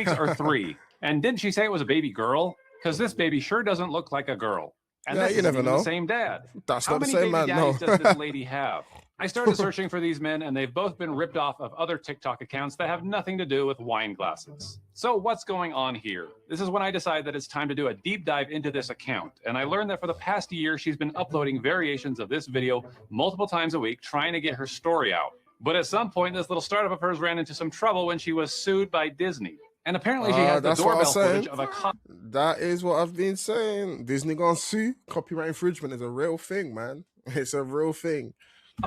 weeks or 3. And didn't she say it was a baby girl? Because this baby sure doesn't look like a girl. And Yeah, this you never isn't know. the same dad. That's How not the many same baby man, daddies no. does this lady have? I started searching for these men, and they've both been ripped off of other TikTok accounts that have nothing to do with wine glasses. So what's going on here? This is when I decided that it's time to do a deep dive into this account, and I learned that for the past year, she's been uploading variations of this video multiple times a week, trying to get her story out. But at some point, this little startup of hers ran into some trouble when she was sued by Disney. And apparently she has the doorbell footage of a cop. That is what I've been saying. Disney gonna sue. Copyright infringement is a real thing, man. It's a real thing.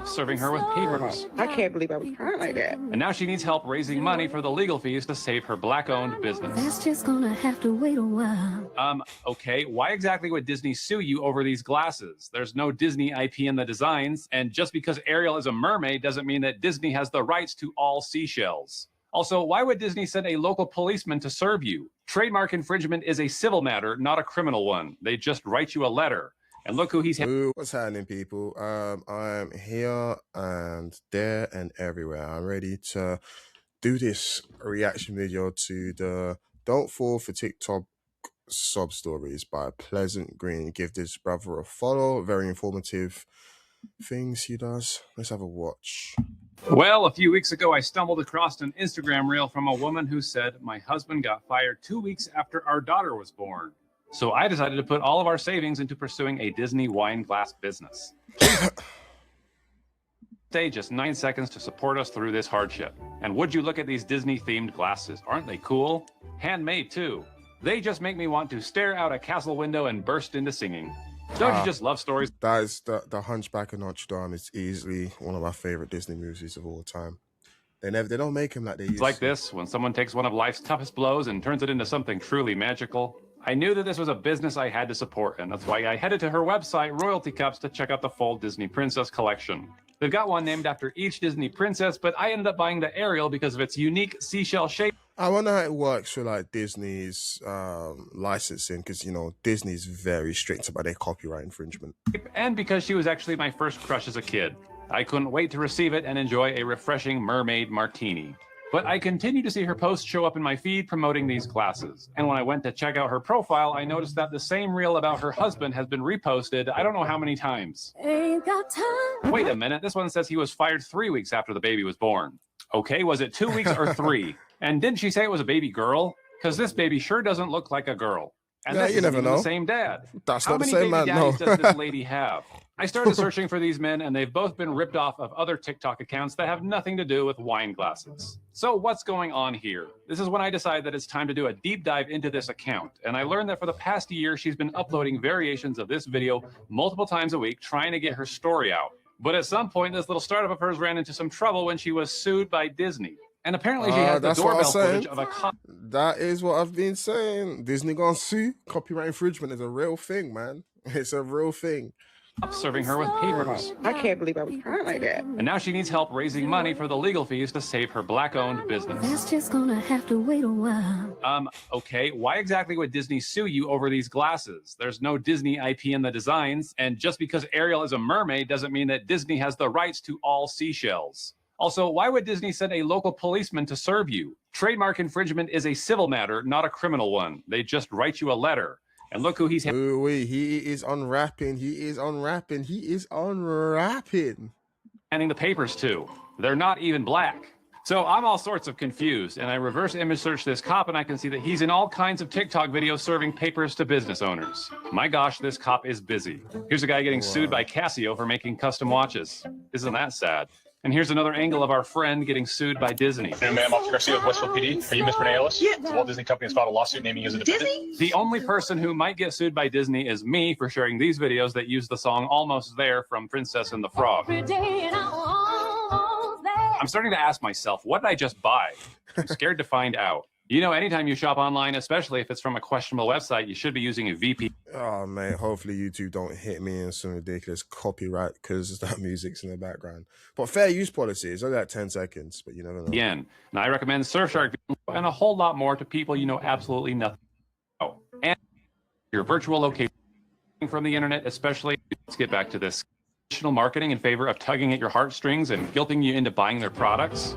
Serving her with papers. I can't believe I was crying like that. And now she needs help raising money for the legal fees to save her Black-owned business. That's just gonna have to wait a while. Okay, why exactly would Disney sue you over these glasses? There's no Disney IP in the designs, and just because Ariel is a mermaid doesn't mean that Disney has the rights to all seashells. Also, why would Disney send a local policeman to serve you? Trademark infringement is a civil matter, not a criminal one. They just write you a letter. And look who he's... Ooh, what's happening, people? I'm here and there and everywhere. I'm ready to do this reaction video to the Don't Fall for TikTok Sob Stories by Pleasant Green. Give this brother a follow. Very informative things he does. Let's have a watch. Well, a few weeks ago, I stumbled across an Instagram reel from a woman who said, "My husband got fired 2 weeks after our daughter was born. So I decided to put all of our savings into pursuing a Disney wine glass business. Stay just 9 seconds to support us through this hardship. And would you look at these Disney-themed glasses? Aren't they cool? Handmade, too. They just make me want to stare out a castle window and burst into singing. Don't you just love stories? That is the Hunchback of Notre Dame is easily one of my favorite Disney movies of all time. They don't make them like they used to. Like this, when someone takes one of life's toughest blows and turns it into something truly magical. I knew that this was a business I had to support, and that's why I headed to her website, Royalty Cups, to check out the full Disney Princess collection. They've got one named after each Disney princess, but I ended up buying the Ariel because of its unique seashell shape. I wonder how it works for like Disney's licensing, because you know Disney's very strict about their copyright infringement. And because she was actually my first crush as a kid. I couldn't wait to receive it and enjoy a refreshing mermaid martini. But I continue to see her posts show up in my feed promoting these glasses. And when I went to check out her profile, I noticed that the same reel about her husband has been reposted I don't know how many times. Ain't got time. Wait a minute, this one says he was fired 3 weeks after the baby was born. Okay, was it 2 weeks or 3? And didn't she say it was a baby girl? Because this baby sure doesn't look like a girl. And Yeah, this you isn't never even know. the same dad. That's How not the many same baby man, no. daddies does this lady have? I started searching for these men, and they've both been ripped off of other TikTok accounts that have nothing to do with wine glasses. So what's going on here? This is when I decided that it's time to do a deep dive into this account, and I learned that for the past year, she's been uploading variations of this video multiple times a week, trying to get her story out. But at some point, this little startup of hers ran into some trouble when she was sued by Disney. And apparently she has the doorbell footage of a cop. That is what I've been saying. Disney gonna sue. Copyright infringement is a real thing, man. It's a real thing. Serving her with papers. I can't believe I was crying like that. And now she needs help raising money for the legal fees to save her Black-owned business. That's just gonna have to wait a while. Okay, why exactly would Disney sue you over these glasses? There's no Disney IP in the designs, and just because Ariel is a mermaid doesn't mean that Disney has the rights to all seashells. Also, why would Disney send a local policeman to serve you? Trademark infringement is a civil matter, not a criminal one. They just write you a letter. And look who he's... Ooh, wait, he is unwrapping. He is unwrapping. He is unwrapping. handing the papers to. They're not even black. So I'm all sorts of confused, and I reverse image search this cop, and I can see that he's in all kinds of TikTok videos serving papers to business owners. My gosh, this cop is busy. Here's a guy getting sued by Casio for making custom watches. Isn't that sad? And here's another angle of our friend getting sued by Disney. Hey, ma'am, Officer Garcia with Westfield PD. Are you Miss Renee Ellis? Yeah. The Walt Disney Company has filed a lawsuit naming you as a defendant. Disney? The only person who might get sued by Disney is me for sharing these videos that use the song Almost There from Princess and the Frog. I'm starting to ask myself, what did I just buy? I'm scared to find out. You know, anytime you shop online, especially if it's from a questionable website, you should be using a VPN. Oh, man, hopefully YouTube don't hit me in some ridiculous copyright because that music's in the background. But fair use policy is only like 10 seconds, but you never know. And I recommend Surfshark and a whole lot more to people you know absolutely nothing about. And your virtual location from the internet, especially. Let's get back to this. Traditional marketing in favor of tugging at your heartstrings and guilting you into buying their products.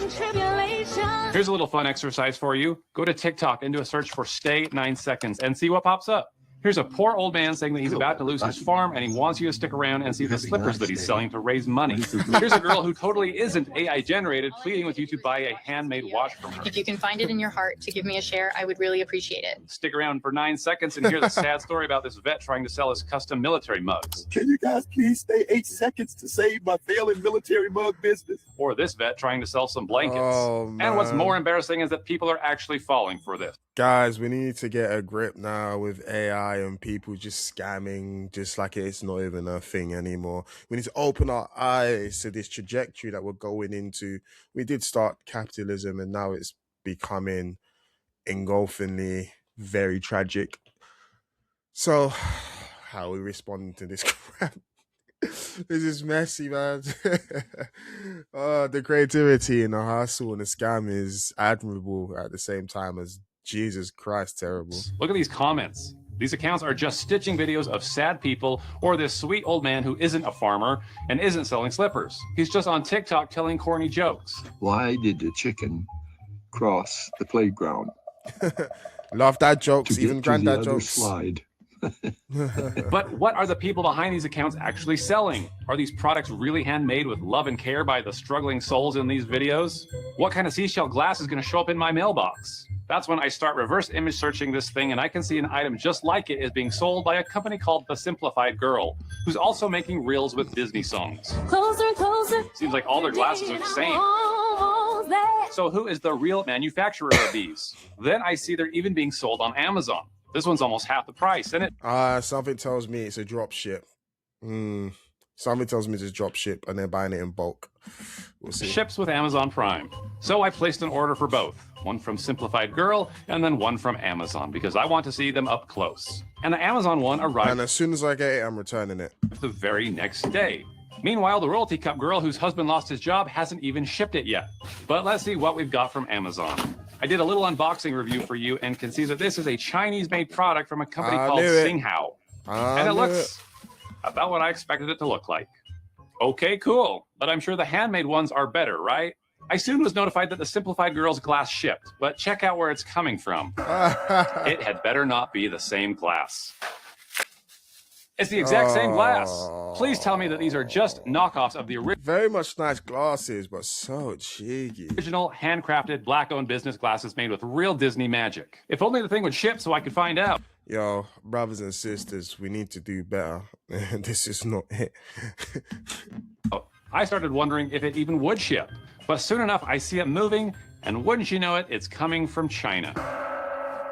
Here's a little fun exercise for you. Go to TikTok and do a search for stay 9 seconds and see what pops up. Here's a poor old man saying that he's about to lose his farm and he wants you to stick around and see the slippers that he's selling to raise money. Here's a girl who totally isn't AI generated pleading with you to buy a handmade watch from her. If you can find it in your heart to give me a share, I would really appreciate it. Stick around for 9 seconds and hear the sad story about this vet trying to sell his custom military mugs. Can you guys please stay 8 seconds to save my failing military mug business? Or this vet trying to sell some blankets. Oh, and what's man. more embarrassing is that people are actually falling for this. Guys, we need to get a grip now with AI and people just scamming just like it's not even a thing anymore. We need to open our eyes to this trajectory that we're going into. We did start capitalism and now it's becoming engulfingly very tragic. So, how are we responding to this crap? This is messy, man. The creativity and the hustle and the scam is admirable at the same time as Jesus Christ terrible. Look at these comments. These accounts are just stitching videos of sad people or this sweet old man who isn't a farmer and isn't selling slippers. He's just on TikTok telling corny jokes. Why did the chicken cross the playground? Love that jokes, To even get to the granddad other jokes. slide. But what are the people behind these accounts actually selling? Are these products really handmade with love and care by the struggling souls in these videos? What kind of seashell glass is going to show up in my mailbox? That's when I start reverse image searching this thing and I can see an item just like it is being sold by a company called The Simplified Girl, who's also making reels with Disney songs. Closer, closer. Seems like all their glasses are the same. Almost there. So who is the real manufacturer of these? Then I see they're even being sold on Amazon. This one's almost half the price, and it Something tells me it's a drop ship. Something tells me it's a drop ship and they're buying it in bulk. We'll see. ships with Amazon Prime. So I placed an order for both, one from Simplified Girl and then one from Amazon because I want to see them up close. And the Amazon one arrived And as soon as I get it, I'm returning it. the very next day. Meanwhile, the royalty cup girl whose husband lost his job hasn't even shipped it yet. But let's see what we've got from Amazon. I did a little unboxing review for you and can see that this is a Chinese-made product from a company I called knew it. Singhao. I And it knew looks about what I expected it to look like. Okay, cool. But I'm sure the handmade ones are better, right? I soon was notified that the Simplified Girl's glass shipped, but check out where it's coming from. It had better not be the same glass. It's the exact same glass. Please tell me that these are just knockoffs of the Very much nice glasses, but so cheeky. original handcrafted black-owned business glasses made with real Disney magic. If only the thing would ship so I could find out. Yo, brothers and sisters, we need to do better. This is not it. I started wondering if it even would ship. But soon enough, I see it moving, and wouldn't you know it, it's coming from China.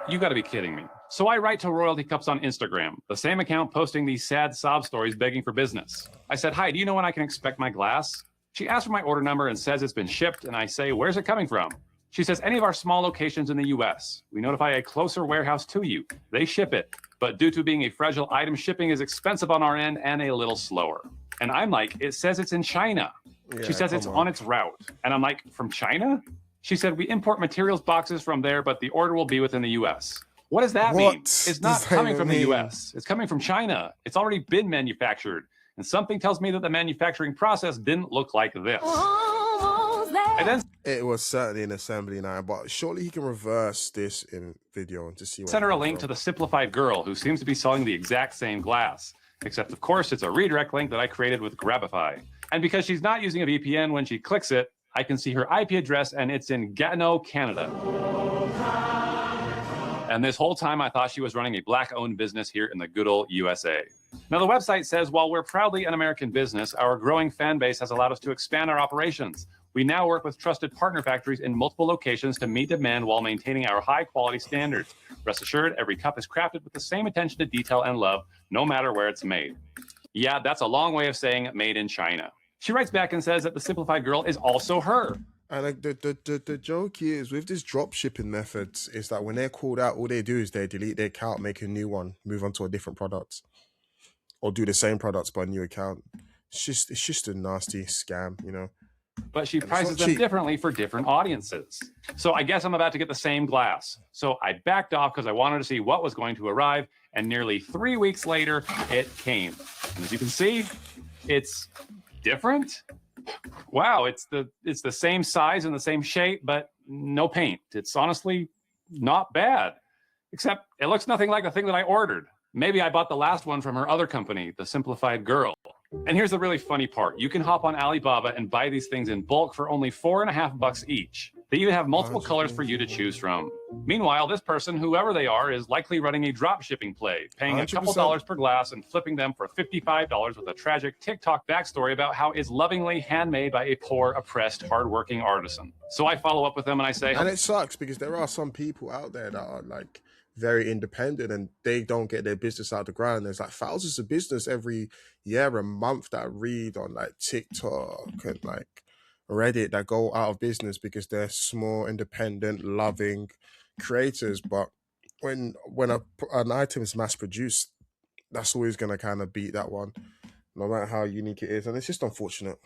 You gotta be kidding me. So I write to Royalty Cups on Instagram, the same account posting these sad sob stories begging for business. I said, hi, do you know when I can expect my glass? She asked for my order number and says it's been shipped, and I say, where's it coming from? She says, any of our small locations in the US. We notify a closer warehouse to you. They ship it. But due to being a fragile item, shipping is expensive on our end and a little slower. And I'm like, it says it's in China. Yeah, She says it's come on its route. And I'm like, from China? She said, we import materials boxes from there, but the order will be within the US. What does that mean? What It's not does that coming from the mean? US. It's coming from China. It's already been manufactured. And something tells me that the manufacturing process didn't look like this. Almost there. I then It was certainly an assembly line, but surely he can reverse this in video and to see what sent her a link to the Simplified Girl, who seems to be selling the exact same glass. Except, of course, it's a redirect link that I created with Grabify. And because she's not using a VPN when she clicks it, I can see her IP address, and it's in Gatineau, Canada. And this whole time, I thought she was running a Black-owned business here in the good old USA. Now, the website says, while we're proudly an American business, our growing fan base has allowed us to expand our operations. We now work with trusted partner factories in multiple locations to meet demand while maintaining our high-quality standards. Rest assured, every cup is crafted with the same attention to detail and love, no matter where it's made. Yeah, that's a long way of saying made in China. She writes back and says that the Simplified Girl is also her. And like the joke is with this drop shipping methods is that when they're called out, all they do is they delete their account, make a new one, move on to a different product, or do the same products but a new account. It's just a nasty scam, you know. But she not prices them cheap. differently for different audiences. So I guess I'm about to get the same glass. So I backed off because I wanted to see what was going to arrive, and nearly 3 weeks later, it came. And as you can see, it's different. Wow, it's the same size and the same shape, but no paint. It's honestly not bad. Except it looks nothing like the thing that I ordered. Maybe I bought the last one from her other company, the Simplified Girl. And here's the really funny part. You can hop on Alibaba and buy these things in bulk for only $4.50 each. They even have multiple colors for you to choose from. Meanwhile, this person, whoever they are, is likely running a drop shipping play, paying a couple 100%. dollars per glass and flipping them for $55 with a tragic TikTok backstory about how it's lovingly handmade by a poor, oppressed, hardworking artisan. So I follow up with them and I say, And it sucks because there are some people out there that are like very independent and they don't get their business out of the ground. There's like thousands of business every year, a month that I read on like TikTok and like Reddit that go out of business because they're small, independent, loving creators. But when an item is mass produced, that's always gonna kind of beat that one, no matter how unique it is. And it's just unfortunate.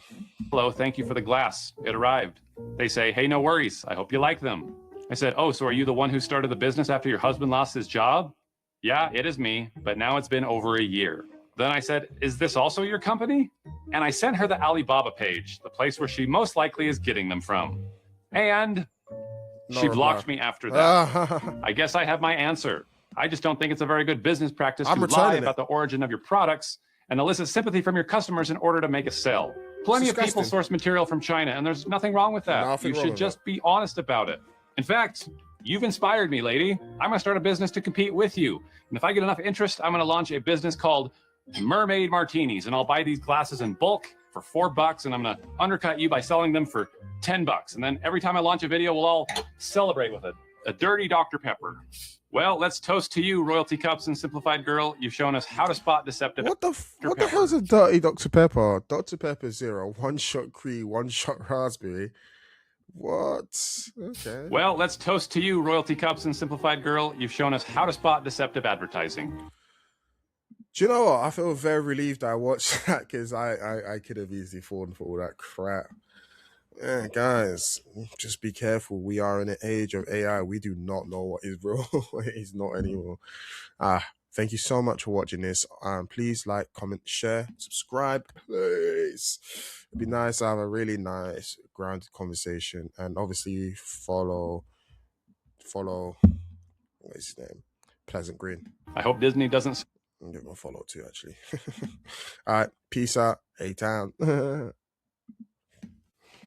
hello, thank you for the glass. It arrived. They say, hey, no worries. I hope you like them. I said, oh, so are you the one who started the business after your husband lost his job? Yeah, it is me, but now it's been over a year. Then I said, is this also your company? And I sent her the Alibaba page, the place where she most likely is getting them from. And No she reply. blocked me after that. I guess I have my answer. I just don't think it's a very good business practice I'm to lie returning it. about the origin of your products and elicit sympathy from your customers in order to make a sale. Plenty of people disgusting. source material from China, and there's nothing wrong with that. Nothing You wrong should with just be honest about it. In fact, you've inspired me, lady. I'm gonna start a business to compete with you. And if I get enough interest, I'm gonna launch a business called Mermaid Martinis, and I'll buy these glasses in bulk for $4, and I'm gonna undercut you by selling them for $10. And then every time I launch a video, we'll all celebrate with a dirty Dr. Pepper. Well, let's toast to you, Royalty Cups and Simplified Girl. You've shown us how to spot deceptive. What the hell's a dirty Dr. Pepper? Dr. Pepper Zero, one shot cream, one shot raspberry. What? Okay. Well, let's toast to you, Royalty Cups and Simplified Girl. You've shown us how to spot deceptive advertising. Do you know what? I feel very relieved I watched that because I could have easily fallen for all that crap. Yeah, guys, just be careful. We are in an age of AI. We do not know what is real, what is not anymore. Thank you so much for watching this. Please like, comment, share, subscribe, please. It'd be nice to have a really nice, grounded conversation. And obviously follow, what is his name? Pleasant Green. I hope Disney doesn't I'm gonna follow too, actually. All right, peace out, A-Town.